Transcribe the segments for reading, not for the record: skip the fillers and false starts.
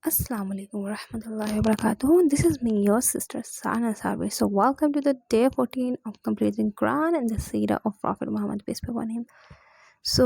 Assalamu alaikum warahmatullahi wabarakatuh. This is me, your sister Sana Sarvi. So welcome to the day 14 of completing Quran and the Seerah of Prophet Muhammad peace be upon him. So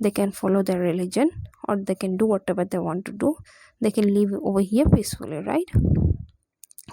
they can follow their religion or they can do whatever they want to do, they can live over here peacefully, right।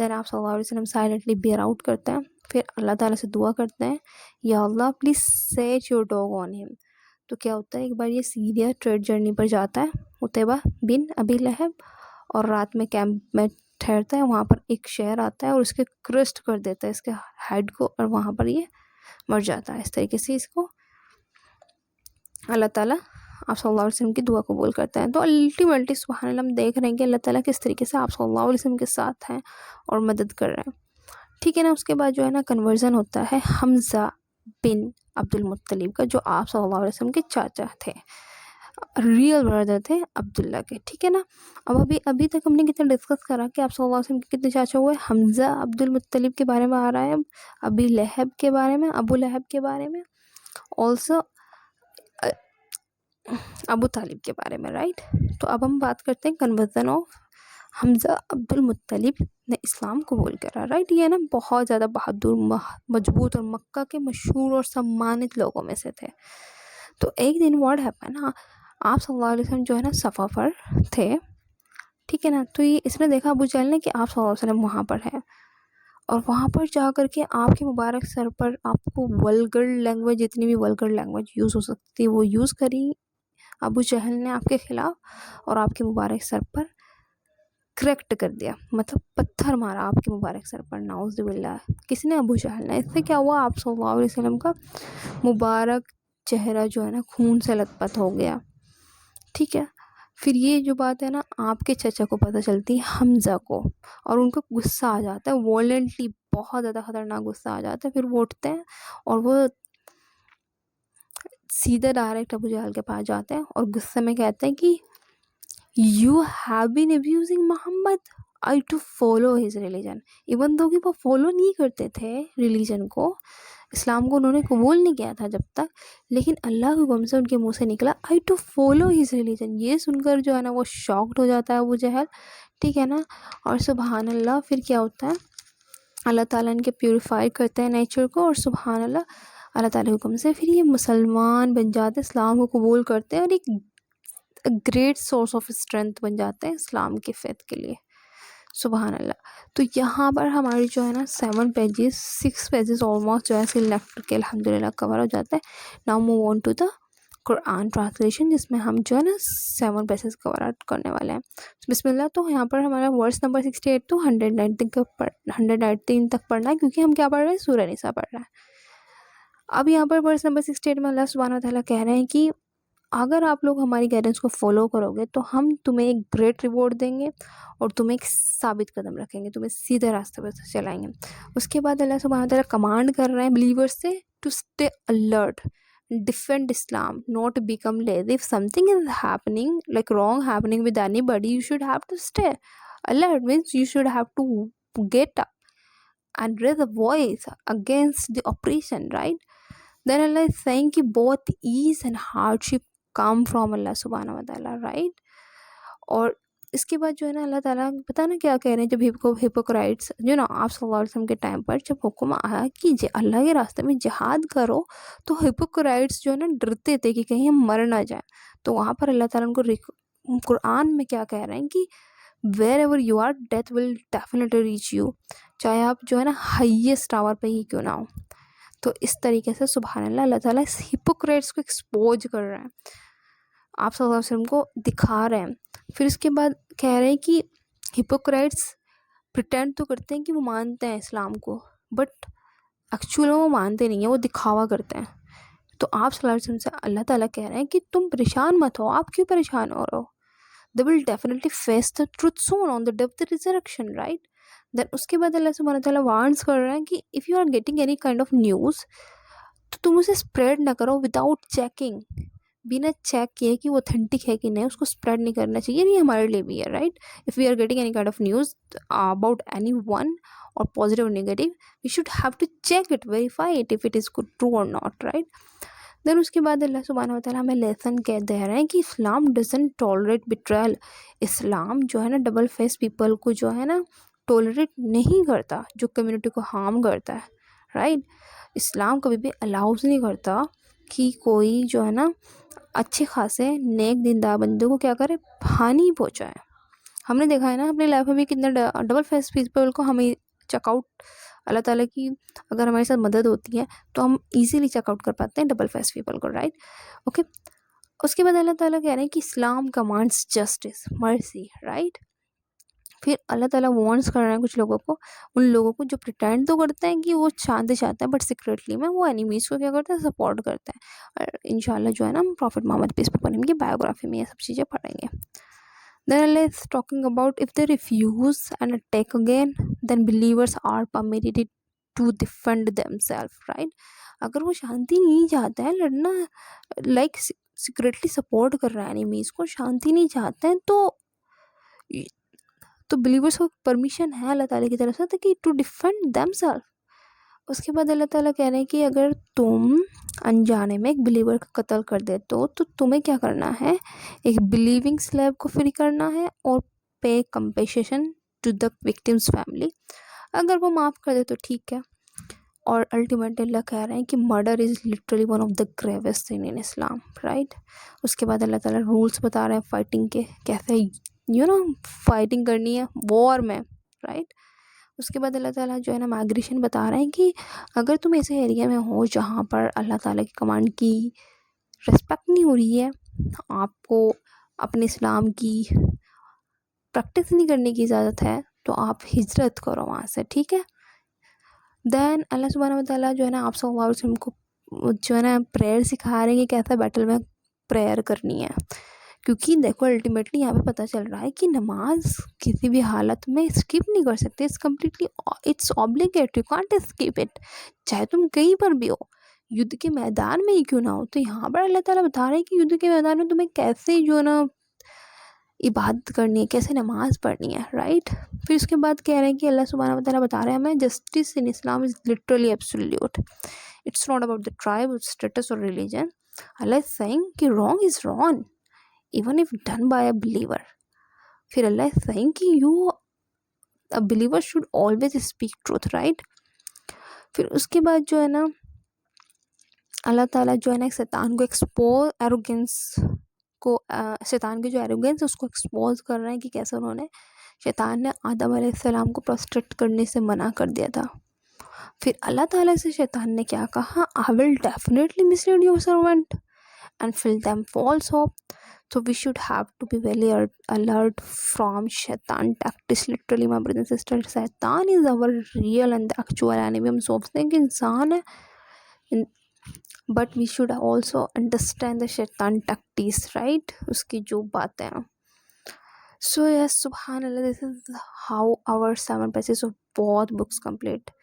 دین آپ صلی اللہ علیہ وسلم silently beer out کرتے ہیں، پھر اللہ تعالیٰ سے دعا کرتے ہیں یا اللہ پلیز سیٹ یور ڈاگ آن ہم. تو کیا ہوتا ہے، ایک بار یہ سیریا ٹریڈ جرنی پر جاتا ہے عتیبہ بن ابی لہب، اور رات میں کیمپ میں ٹھہرتا ہے. وہاں پر ایک شہر آتا ہے اور اس کے کرسٹ کر دیتا ہے اس کے ہیڈ کو، اور وہاں پر یہ مر جاتا ہے. اس طریقے سے اس کو اللہ تعالیٰ آپ صلی اللہ علیہ وسلم کی دعا قبول کرتا ہے. تو الٹیمیٹلی سبحان اللہ ہم دیکھ رہے ہیں کہ اللہ تعالیٰ کس طریقے سے آپ صلی اللہ علیہ وسلم کے ساتھ ہیں اور مدد کر رہے ہیں. ٹھیک ہے نا. اس کے بعد جو ہے نا کنورژن ہوتا ہے حمزہ بن عبد المطلب کا، جو آپ صلی اللہ علیہ وسلم کے چاچا تھے، ریئل بردر تھے عبداللہ کے. ٹھیک ہے نا. اب ابھی تک ہم نے کتنا ڈسکس کرا کہ آپ صلی اللہ علیہ وسلم کے کتنے چاچا ہوئے. حمزہ عبد المطلب کے بارے میں آ رہا ہے، ابی لہب کے بارے میں، ابو لہب کے بارے میں، آلسو ابو طالب کے بارے میں، رائٹ. تو اب ہم بات کرتے ہیں کنورژن آف حمزہ عبد المطلب نے اسلام قبول کرا، رائٹ. یہ نا بہت زیادہ بہادر، مضبوط اور مکہ کے مشہور اور سمانت لوگوں میں سے تھے. تو ایک دن واٹ ہیپن، آپ صلی اللہ علیہ وسلم جو ہے نا صفا پر تھے. ٹھیک ہے نا. تو یہ اس نے دیکھا ابو جہل نے کہ آپ صلی اللہ علیہ وسلم وہاں پر ہے، اور وہاں پر جا کر کے آپ کے مبارک سر پر آپ کو ولگر لینگویج، جتنی بھی ولگر لینگویج یوز ہو سکتی وہ یوز کری ابو جہل نے آپ کے خلاف، اور آپ کے مبارک سر پر کریکٹ کر دیا، مطلب پتھر مارا آپ کے مبارک سر پر. نعوذ باللہ. کس نے؟ ابو جہل نے. اس سے کیا ہوا، آپ صلی اللہ علیہ وسلم کا مبارک چہرہ جو ہے نا خون سے لت پت ہو گیا. ٹھیک ہے. پھر یہ جو بات ہے نا آپ کے چچا کو پتہ چلتی ہے، حمزہ کو، اور ان کو غصہ آ جاتا ہے وائلنٹلی، بہت زیادہ خطرناک غصہ آ جاتا ہے. پھر وہ اٹھتے ہیں اور وہ سیدھا ڈائریکٹ ابو جہل کے پاس جاتے ہیں اور غصے میں کہتے ہیں کہ you have been abusing Muhammad I to follow his religion. Even though کہ وہ فالو نہیں کرتے تھے ریلیجن کو، اسلام کو انہوں نے قبول نہیں کیا تھا جب تک، لیکن اللہ کے حکم سے ان کے منہ سے نکلا آئی ٹو فالو ہز ریلیجن. یہ سن کر جو ہے نا وہ شاکڈ ہو جاتا ہے ابو جہل. ٹھیک ہے نا. اور سبحان اللہ پھر کیا ہوتا ہے، اللہ تعالیٰ ان کے پیوریفائی کرتے ہیں نیچر کو، اور سبحان اللہ اللہ تعالیٰ کے حکم سے پھر یہ مسلمان بن جاتے ہیں، اسلام کو قبول کرتے ہیں، اور ایک گریٹ سورس آف اسٹرینتھ بن جاتے ہیں اسلام کی فیتھ کے لیے. سبحان اللہ. تو یہاں پر ہماری جو ہے نا 6 پیجز آلموسٹ جو ہے سلیکٹ کے الحمدللہ کور ہو جاتا ہے. Now move on to the Quran translation, جس میں ہم جو ہے نا 7 پیجز کور آؤٹ کرنے والے ہیں. بسم اللہ. تو یہاں پر ہمارا ورس نمبر 68 تو 119 تک پڑھنا ہے، کیونکہ ہم کیا پڑھ رہے ہیں، سورہ نساء پڑھ رہے ہیں. اب یہاں پر ورس نمبر 68 میں اللہ سبحانہ و تعالیٰ کہہ رہے ہیں کہ اگر آپ لوگ ہماری گائیڈنس کو فالو کرو گے تو ہم تمہیں ایک گریٹ ریوارڈ دیں گے، اور تمہیں ایک ثابت قدم رکھیں گے، تمہیں سیدھے راستے پر چلائیں گے. اس کے بعد اللہ سبحانہ تعالیٰ کمانڈ کر رہے ہیں بلیورز سے to stay alert, defend Islam, not become lazy. If something is happening like wrong happening with anybody, you should have to stay alert. Means you should have to get up and raise a voice against the oppression, right? Then Allah is saying کہ both ease and hardship come from اللہ سبحانہ و تعالیٰ, right? اور اس کے بعد جو ہے نا اللہ تعالیٰ پتہ نا کیا کہہ رہے ہیں, جب ہپوکرائٹس جو نا آپ صلی اللہ علیہ وسلم کے ٹائم پر جب حکم آیا کہ اللہ کے راستے میں جہاد کرو, تو ہپوکرائٹس جو ہے نا ڈرتے تھے کہ کہیں ہم مر نہ جائیں. تو وہاں پر اللہ تعالیٰ ان کو قرآن میں کیا کہہ رہے ہیں کہ where ever you or death will definitely reach you, چاہے آپ جو ہے نا ہائیسٹ ٹاور پہ ہی کیوں نہ ہو. تو اس طریقے سے سبحان اللہ اللہ تعالیٰ اس ہپوکریٹس کو ایکسپوز کر رہے ہیں, آپ صلی اللہ علیہ وسلم کو دکھا رہے ہیں. پھر اس کے بعد کہہ رہے ہیں کہ ہپوکریٹس پریٹینڈ تو کرتے ہیں کہ وہ مانتے ہیں اسلام کو, بٹ ایکچوئل وہ مانتے نہیں ہیں, وہ دکھاوا کرتے ہیں. تو آپ صلی اللہ علیہ وسلم سے اللہ تعالیٰ کہہ رہے ہیں کہ تم پریشان مت ہو, آپ کیوں پریشان ہو رہے ہو, they will definitely face the truth soon on the day of the resurrection, right? Then اس کے بعد اللہ سبحانہ وتعالیٰ وارنس کر رہے ہیں کہ if you are getting any kind of news تو تم اسے اسپریڈ نہ کرو وداؤٹ چیکنگ, بنا چیک کیے کہ وہ اوتھینٹک ہے کہ نہیں, اس کو اسپریڈ نہیں کرنا چاہیے. یہ ہمارے لیے بھی ہے, right. if we are getting any kind of news about anyone or positive or negative, we should have to check it, verify it if it is good, true or not, right? دین اس کے بعد اللہ سبحانہ وتعالیٰ ہمیں lesson کہہ دے رہے ہیں کہ اسلام doesn't tolerate بیٹریل. اسلام جو ہے نا ڈبل فیس پیپل کو جو ہے نا ٹالریٹ نہیں کرتا, جو کمیونٹی کو ہارم کرتا ہے, رائٹ. اسلام کبھی بھی الاؤز نہیں کرتا کہ کوئی جو ہے نا اچھے خاصے نیک دیندار بندے کو کیا کرے, ہانی پہنچائے. ہم نے دیکھا ہے نا اپنی لائف میں بھی کتنے ڈبل فیس پیپل کو ہمیں چیک آؤٹ، اللہ تعالیٰ کی اگر ہمارے ساتھ مدد ہوتی ہے تو ہم ایزیلی چیک آؤٹ کر پاتے ہیں ڈبل فیس پیپل کو، رائٹ؟ اوکے. اس کے بعد اللہ تعالیٰ کہہ رہے ہیں کہ اسلام کمانڈس جسٹس مرسی، رائٹ؟ پھر اللہ تعالیٰ وارنس کر رہے ہیں کچھ لوگوں کو، ان لوگوں کو جو پریٹینڈ تو کرتے ہیں کہ وہ شانتی چاہتے ہیں بٹ سیکریٹلی میں وہ اینیمیز کو کیا کرتے ہیں، سپورٹ کرتے ہیں. اور انشاءاللہ جو ہے نا ہم پروفٹ محمد پیس پہ کی بایوگرافی میں یہ سب چیزیں پڑھیں گے. Then Allah is talking about if they refuse and attack again, then believers are permitted to defend themselves, right? اگر وہ شانتی نہیں چاہتے ہیں لڑنا، لائک سیکریٹلی سپورٹ کر رہا ہے انیمیز کو، شانتی نہیں چاہتے ہیں تو بلیورس کو پرمیشن ہے اللہ تعالیٰ کی طرف سے کہ ٹو ڈیفینڈ دیم سیلف. اس کے بعد اللہ تعالیٰ کہہ رہے ہیں کہ اگر تم انجانے میں ایک بلیور کا قتل کر دیتے ہو تو تمہیں کیا کرنا ہے، ایک بلیونگ سلیب کو فری کرنا ہے اور pay compensation to the victims family. اگر وہ معاف کر دے تو ٹھیک ہے. اور الٹیمیٹلی اللہ کہہ رہے ہیں کہ murder is literally one of the gravest thing in Islam, right? اس کے بعد اللہ تعالیٰ رولس بتا رہے ہیں فائٹنگ کے، کیسے فائٹنگ کرنی ہے وار میں، رائٹ؟ اس کے بعد اللہ تعالیٰ جو ہے نا مائگریشن بتا رہے ہیں کہ اگر تم ایسے ایریا میں ہو جہاں پر اللہ تعالیٰ کی کمانڈ کی رسپیکٹ نہیں ہو رہی ہے، آپ کو اپنے اسلام کی پریکٹس نہیں کرنے کی اجازت ہے، تو آپ ہجرت کرو وہاں سے، ٹھیک ہے؟ دین اللہ سبحانہ و تعالیٰ جو ہے نا آپ صلی اللہ علیہ وسلم کو جو ہے نا پریئر سکھا رہے ہیں کہ کیسا بیٹل میں پریئر کرنی ہے. کیونکہ دیکھو الٹیمیٹلی یہاں پہ پتہ چل رہا ہے کہ نماز کسی بھی حالت میں اسکپ نہیں کر سکتے. It's completely it's obligate، you can't skip it, چاہے تم کہیں پر بھی ہو، یدھ کے میدان میں ہی کیوں نہ ہو. تو یہاں پر اللہ تعالیٰ بتا رہے ہیں کہ یدھ کے میدان میں تمہیں کیسے جو ہے نا عبادت کرنی ہے، کیسے نماز پڑھنی ہے، رائٹ؟ پھر اس کے بعد کہہ رہے ہیں کہ اللہ سبحانہ و تعالیٰ بتا رہے ہیں ہمیں justice in Islam is literally absolute, it's not about the tribe, status اور ریلیجن. اللہ از سیئنگ کہ wrong is wrong even if done by a believer. پھر اللہ is saying کہ a believer should always speak truth, right? پھر اس کے بعد جو ہے نا اللہ تعالیٰ جو ہے نا شیطان کو شیطان کی جو ایروگنس اس کو ایکسپوز کر رہے ہیں کہ کیسے انہوں نے، شیطان نے آدم علیہ السلام کو پروسٹریٹ کرنے سے منع کر دیا تھا. پھر اللہ تعالیٰ سے شیطان نے کیا کہا، I will definitely mislead your servant and fill them false hope. So we should have to be very alert from shaitan tactics. Literally my brothers and sisters, shaitan is our real and actual enemy. ہم سوچتے ہیں کہ انسان ہے but we should also understand the shaitan tactics, right? اس کی جو باتیں ہیں. So yes, subhanallah, this is how our 7 pages of both books complete.